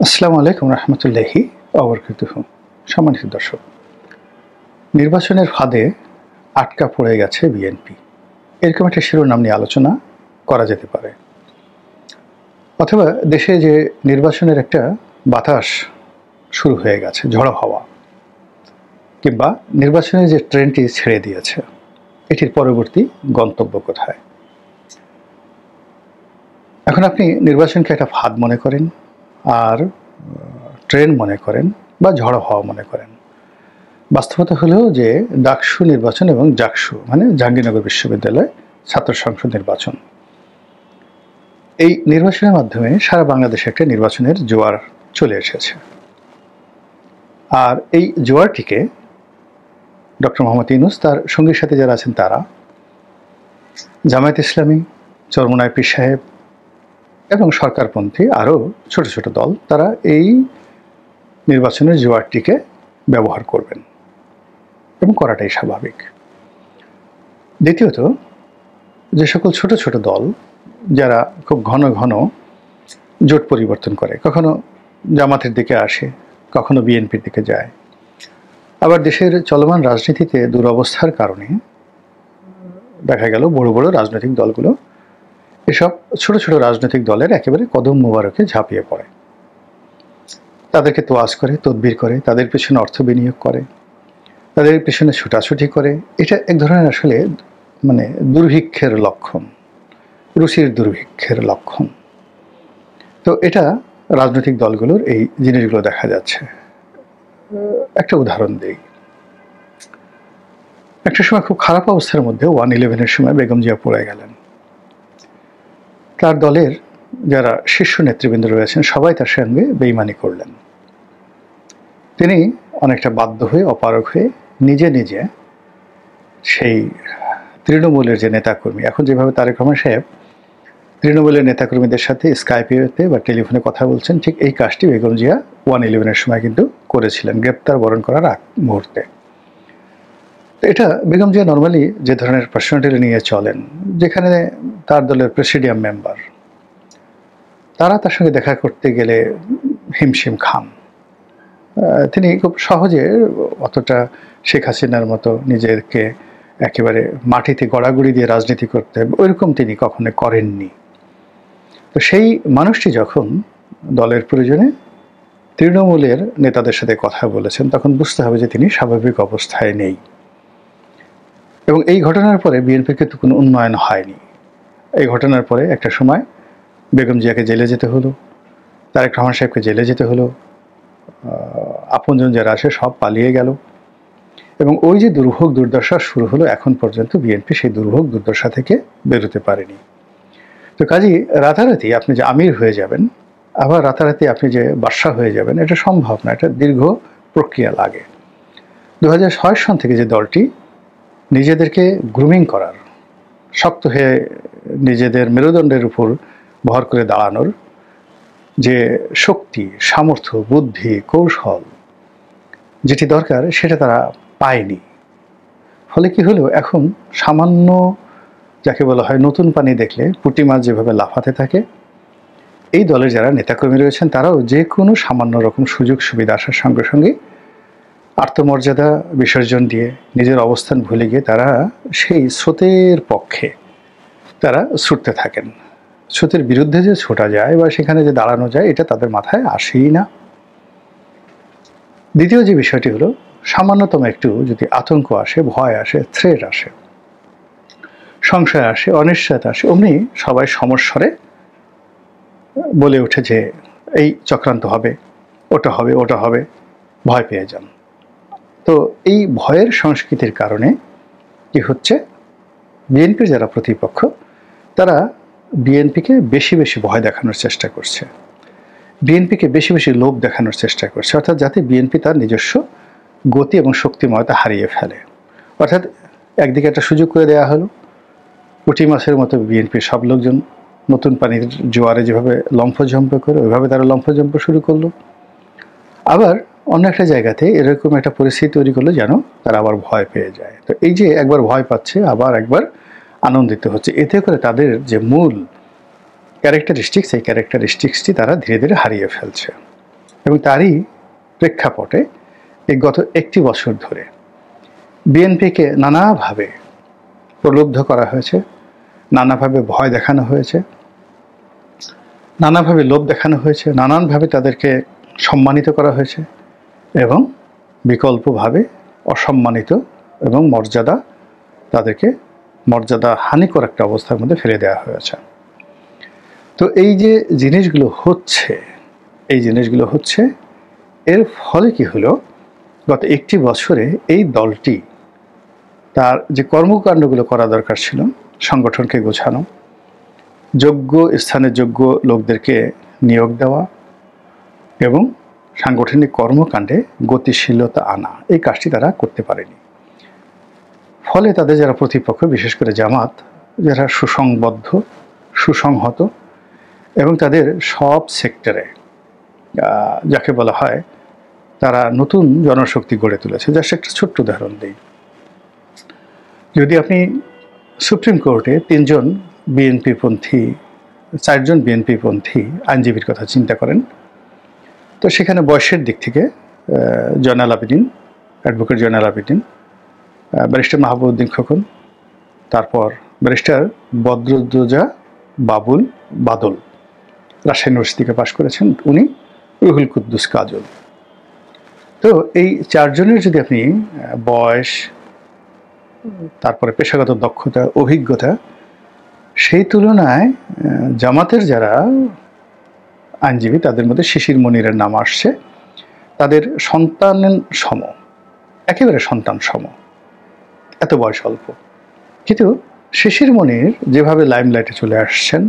আসসালামু আলাইকুম রহমতুল্লাহি ওয়াবারাকাতুহু। সম্মানিত দর্শক, নির্বাচনের ফাঁদে আটকা পড়ে গেছে বিএনপি, এরকম একটা শিরোনাম নিয়ে আলোচনা করা যেতে পারে। অথবা দেশে যে নির্বাচনের একটা বাতাস শুরু হয়ে গেছে, ঝড়ো হাওয়া, কিংবা নির্বাচনের যে ট্রেনটি ছেড়ে দিয়েছে, এটির পরবর্তী গন্তব্য কোথায়? এখন আপনি নির্বাচনকে একটা ফাঁদ মনে করেন, আর ট্রেন মনে করেন, বা ঝড়ো হাওয়া মনে করেন। বাস্তবতা হলো যে ডাকসু নির্বাচন এবং জাকসু মানে জাহাঙ্গীরনগর বিশ্ববিদ্যালয় ছাত্র সংসদ নির্বাচন, এই নির্বাচনের মাধ্যমে সারা বাংলাদেশে একটা নির্বাচনের জোয়ার চলে এসেছে। আর এই জোয়ারটিকে ডক্টর মোহাম্মদ ইউনূস, তার সঙ্গীর সাথে যারা আছেন তারা, জামায়াত ইসলামী, চরমোনাই পীর সাহেব এবং সরকারপন্থী আরও ছোট ছোট দল, তারা এই নির্বাচনের জোয়ারটিকে ব্যবহার করবেন এবং করাটাই স্বাভাবিক। দ্বিতীয়ত, যে সকল ছোট ছোট দল যারা খুব ঘন ঘন জোট পরিবর্তন করে, কখনো জামাতের দিকে আসে, কখনো বিএনপির দিকে যায়, আবার দেশের চলমান রাজনীতিতে দুরবস্থার কারণে দেখা গেল বড় বড় রাজনৈতিক দলগুলো এসব ছোট ছোট রাজনৈতিক দলের একেবারে কদম মোবারকে ঝাঁপিয়ে পড়ে, তাদেরকে তোয়াজ করে, তদবির করে, তাদের পেছনে অর্থ বিনিয়োগ করে, তাদের পেছনে ছুটাছুটি করে। এটা এক ধরনের আসলে মানে দুর্ভিক্ষের লক্ষণ, রুচির দুর্ভিক্ষের লক্ষণ। তো এটা রাজনৈতিক দলগুলোর এই জিনিসগুলো দেখা যাচ্ছে। একটা উদাহরণ দিই। একটা সময় খুব খারাপ অবস্থার মধ্যে 1/11-এর সময় বেগম জিয়া পড়ে গেলেন। তার দলের যারা শীর্ষ নেতৃবৃন্দ রয়েছেন সবাই তার সঙ্গে বেইমানি করলেন। তিনি অনেকটা বাধ্য হয়ে, অপারগ হয়ে নিজে নিজে সেই তৃণমূলের যে নেতাকর্মী, এখন যেভাবে তারেক রহমান সাহেব তৃণমূলের নেতাকর্মীদের সাথে স্কাইপেতে বা টেলিফোনে কথা বলছেন, ঠিক এই কাজটি বেগম জিয়া 1/11-এর সময় কিন্তু করেছিলেন, গ্রেপ্তার বরণ করার আগ মুহূর্তে। এটা বেগম জিয়া নর্মালি যে ধরনের পার্সোনালিটি নিয়ে চলেন, যেখানে তার দলের প্রেসিডিয়াম মেম্বার তারা তার সঙ্গে দেখা করতে গেলে হিমশিম খান। তিনি খুব সহজে অতটা শেখ হাসিনার মতো নিজেকে একেবারে মাটিতে গড়াগড়ি দিয়ে রাজনীতি করতে হবে ওইরকম তিনি কখনো করেননি। তো সেই মানুষটি যখন দলের প্রয়োজনে তৃণমূলের নেতাদের সাথে কথা বলেছেন, তখন বুঝতে হবে যে তিনি স্বাভাবিক অবস্থায় নেই। এবং এই ঘটনার পরে বিএনপির কিন্তু কোনো উন্নয়ন হয়নি। এই ঘটনার পরে একটা সময় বেগম জিয়াকে জেলে যেতে হলো, তারেক রহমান সাহেবকে জেলে যেতে হলো, আপনজন যারা আসে সব পালিয়ে গেল, এবং ওই যে দুর্ভোগ দুর্দশা শুরু হলো, এখন পর্যন্ত বিএনপি সেই দুর্ভোগ দুর্দশা থেকে বেরোতে পারেনি। তো কাজেই রাতারাতি আপনি যে আমির হয়ে যাবেন, আবার রাতারাতি আপনি যে বাদশা হয়ে যাবেন, এটা সম্ভব না। এটা দীর্ঘ প্রক্রিয়া লাগে। 2006 সন থেকে যে দলটি নিজেদেরকে গ্রুমিং করার, শক্ত হয়ে নিজেদের মেরুদণ্ডের উপর ভর করে দাঁড়ানোর যে শক্তি, সামর্থ্য, বুদ্ধি, কৌশল যেটি দরকার, সেটা তারা পায়নি। ফলে কি হলো, এখন সামান্য যাকে বলা হয় নতুন পানি দেখলে পুঁটি মাছ যেভাবে লাফাতে থাকে, এই দলের যারা নেতাকর্মী রয়েছেন তারাও যে কোনো সামান্য রকম সুযোগ সুবিধা আসার সঙ্গে সঙ্গে আত্মমর্যাদা বিসর্জন দিয়ে নিজের অবস্থান ভুলে গিয়ে তারা সেই স্রোতের পক্ষে তারা ছুটতে থাকেন। স্রোতের বিরুদ্ধে যে ছোটা যায় বা সেখানে যে দাঁড়ানো যায়, এটা তাদের মাথায় আসেই না। দ্বিতীয় যে বিষয়টি হলো, সামান্যতম একটু যদি আতঙ্ক আসে, ভয় আসে, থ্রেট আসে, সংশয় আসে, অনিশ্চয়তা আসে, অমনি সবাই সমস্বরে বলে ওঠে যে এই চক্রান্ত হবে, ওটা হবে, ওটা হবে, ভয় পেয়ে যান। তো এই ভয়ের সংস্কৃতির কারণে কি হচ্ছে, বিএনপির যারা প্রতিপক্ষ তারা বিএনপিকে বেশি বেশি ভয় দেখানোর চেষ্টা করছে, বিএনপিকে বেশি বেশি লোভ দেখানোর চেষ্টা করছে, অর্থাৎ যাতে বিএনপি তার নিজস্ব গতি এবং শক্তিময়তা হারিয়ে ফেলে। অর্থাৎ একদিকে একটা সুযোগ করে দেওয়া হলো, পুঁটি মাছের মতো বিএনপির সব লোকজন নতুন পানির জোয়ারে যেভাবে লম্ফঝম্প করে ওইভাবে তারা লম্ফঝম্প শুরু করলো। আবার অন্য একটা জায়গাতে এরকম একটা পরিস্থিতি তৈরি করলো যেন তারা আবার ভয় পেয়ে যায়। তো এই যে একবার ভয় পাচ্ছে, আবার একবার আনন্দিত হচ্ছে, এতে করে তাদের যে মূল ক্যারেক্টারিস্টিক্স, এই ক্যারেক্টারিস্টিক্সটি তারা ধীরে ধীরে হারিয়ে ফেলছে। এবং তারই প্রেক্ষাপটে এই গত একটি বছর ধরে বিএনপিকে নানাভাবে প্রলুব্ধ করা হয়েছে, নানাভাবে ভয় দেখানো হয়েছে, নানাভাবে লোভ দেখানো হয়েছে, নানানভাবে তাদেরকে সম্মানিত করা হয়েছে এবং বিকল্পভাবে অসম্মানিত এবং তাদেরকে মর্যাদা হানিকর একটা অবস্থার মধ্যে ফেলে দেওয়া হয়েছে। তো এই যে জিনিসগুলো হচ্ছে এর ফলে কি হলো, গত একটি বছরে এই দলটি তার যে কর্মকাণ্ডগুলো করা দরকার ছিল, সংগঠনকে গোছানো, যোগ্য স্থানে যোগ্য লোকদেরকে নিয়োগ দেওয়া এবং সাংগঠনিক কর্মকাণ্ডে গতিশীলতা আনা, এই কাজটি তারা করতে পারেনি। ফলে তাদের যারা প্রতিপক্ষ, বিশেষ করে জামাত, যারা সুসংবদ্ধ, সুসংহত এবং তাদের সব সেক্টরে যাকে বলা হয় তারা নতুন জনশক্তি গড়ে তুলেছে। জাস্ট একটা ছোট্ট উদাহরণ দিই। যদি আপনি সুপ্রিম কোর্টে 4জন বিএনপিপন্থী আইনজীবীর কথা চিন্তা করেন, তো সেখানে বয়সের দিক থেকে অ্যাডভোকেট জয়নাল আবেদিন, ব্যারিস্টার মাহবুবউদ্দিন খোকন, তারপর ব্যারিস্টার বদরুদ্দোজা বাদল, রাজশাহী ইউনিভার্সিটি থেকে পাশ করেছেন উনি, রুহুল কুদ্দুস কাজল। তো এই 4 জনের যদি আপনি বয়স, তারপরে পেশাগত দক্ষতা, অভিজ্ঞতা, সেই তুলনায় জামাতের যারা আইনজীবী তাদের মধ্যে শিশির মনিরের নাম আসছে, তাদের একেবারে সন্তান সম, এত বয়স অল্প। কিন্তু শিশির মনির যেভাবে লাইমলাইটে চলে আসছেন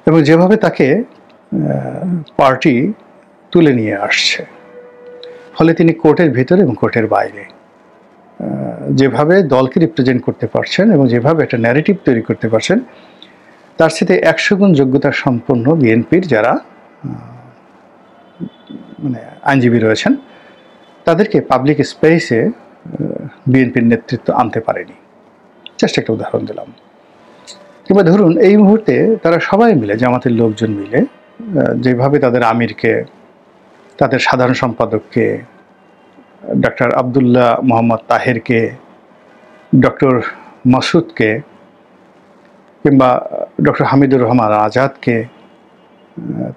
এবং যেভাবে তাকে পার্টি তুলে নিয়ে আসছে, ফলে তিনি কোর্টের ভিতরে এবং কোর্টের বাইরে যেভাবে দলকে রিপ্রেজেন্ট করতে পারছেন এবং যেভাবে একটা ন্যারেটিভ তৈরি করতে পারছেন, তার সাথে 100 গুণ যোগ্যতা সম্পন্ন বিএনপির যারা আইনজীবী রয়েছেন তাদেরকে পাবলিক স্পেসে বিএনপির নেতৃত্ব আনতে পারেনি। জাস্ট একটা উদাহরণ দিলাম। কিংবা ধরুন এই মুহূর্তে তারা সবাই মিলে, জামাতের লোকজন মিলে যেভাবে তাদের আমিরকে, তাদের সাধারণ সম্পাদককে, ডক্টর আবদুল্লাহ মোহাম্মদ তাহেরকে, ডক্টর মাসুদকে কিংবা ডক্টর হামিদুর রহমান আজাদকে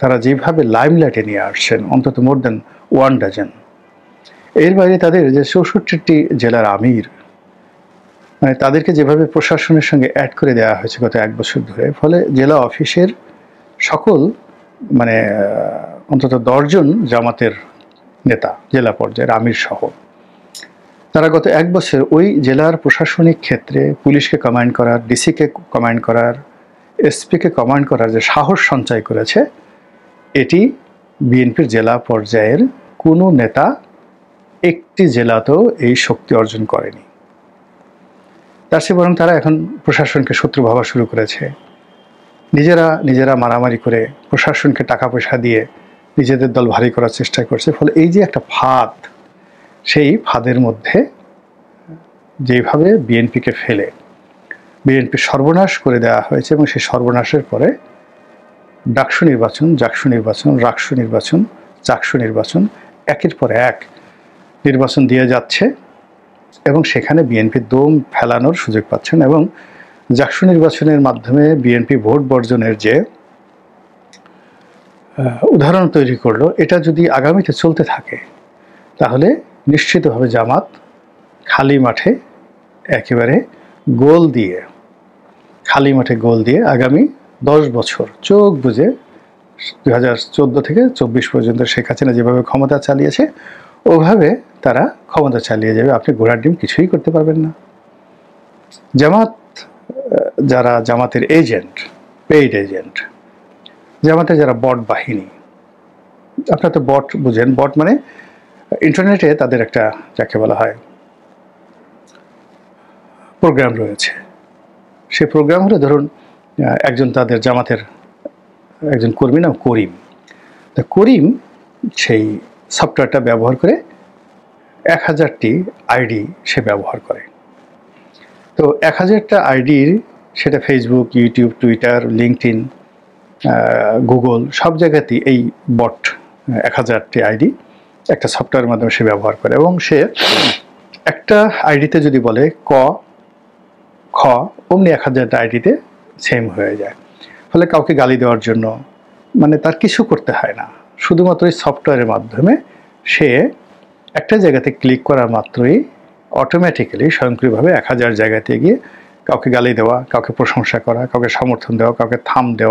তারা যেভাবে লাইমলাইটে নিয়ে আসছেন, অন্তত মোর দেন 1 ডজন। এর বাইরে তাদের যে 64টি জেলার আমির, তাদেরকে যেভাবে প্রশাসনের সঙ্গে অ্যাড করে দেওয়া হয়েছে গত 1 বছর ধরে, ফলে জেলা অফিসের সকল অন্তত 10 জন জামাতের নেতা, জেলা পর্যায়ের আমির সহ, তারা গত 1 বছর ওই জেলার প্রশাসনিক ক্ষেত্রে পুলিশকে কমান্ড করার, ডিসিকে কমান্ড করার, এসপিকে কমান্ড করার যে সাহস সঞ্চয় করেছে, এটি বিএনপির জেলা পর্যায়ের কোনো নেতা একটি জেলাতেও এই শক্তি অর্জন করেনি। তার চেয়ে বরং তারা এখন প্রশাসনকে শত্রু ভাবা শুরু করেছে। নিজেরা মারামারি করে প্রশাসনকে টাকা পয়সা দিয়ে নিজেদের দল ভারী করার চেষ্টা করছে। ফলে এই যে একটা ফাঁদ, সেই ফাঁদের মধ্যে যেভাবে বিএনপিকে ফেলে বিএনপি সর্বনাশ করে দেওয়া হয়েছে, এবং সেই সর্বনাশের পরে ডাকসু নির্বাচন, জাকসু নির্বাচন, রাকসু নির্বাচন, চাকসু নির্বাচন, একের পর এক নির্বাচন দিয়ে যাচ্ছে এবং সেখানে বিএনপি দম ফেলানোর সুযোগ পাচ্ছেন। এবং জাকসু নির্বাচনের মাধ্যমে বিএনপি ভোট বর্জনের যে উদাহরণ তৈরি করলো, এটা যদি আগামীতে চলতে থাকে তাহলে নিশ্চিতভাবে জামাত খালি মাঠে গোল দিয়ে আগামী 10 বছর চোখ বুঝে 2014 থেকে 24 পর্যন্ত শেখ হাসিনা যেভাবে ক্ষমতা চালিয়েছে ওভাবে তারা ক্ষমতা চালিয়ে যাবে। আপনি ঘোড়ার ডিম কিছুই করতে পারবেন না। জামাতের এজেন্ট, পেইড এজেন্ট, জামাতের যারা বট বাহিনী, আপনারা তো বট বুঝেন। বট মানে ইন্টারনেটে তাদের একটা, যাকে বলা হয়, প্রোগ্রাম রয়েছে। সেই প্রোগ্রাম হলে ধরুন একজন তাদের জামাতের একজন কর্মী নাম করিম। তা করিম সেই সফটওয়্যারটা ব্যবহার করে 1000টি আইডি সে ব্যবহার করে। তো 1000টা আইডির, সেটা Facebook, YouTube, Twitter, LinkedIn, Google সব জায়গাতেই এই বট 1000টি আইডি একটা সফটওয়্যারের মাধ্যমে সে ব্যবহার করে, এবং সে একটা আইডিতে যদি বলে ক খ অমনি 1000টা আইডিতে সেম হয়ে যায়। ফলে কাউকে গালি দেওয়ার জন্য মানে তার কিছু করতে হয় না, শুধুমাত্র এই সফটওয়্যারের মাধ্যমে সে একটা জায়গাতে ক্লিক করার মাত্রই অটোমেটিক্যালি স্বয়ংক্রিয়ভাবে 1000 জায়গাতে গিয়ে কাউকে গালি দেওয়া, কাউকে প্রশংসা করা, কাউকে সমর্থন দেওয়া, কাউকে থাম দেওয়া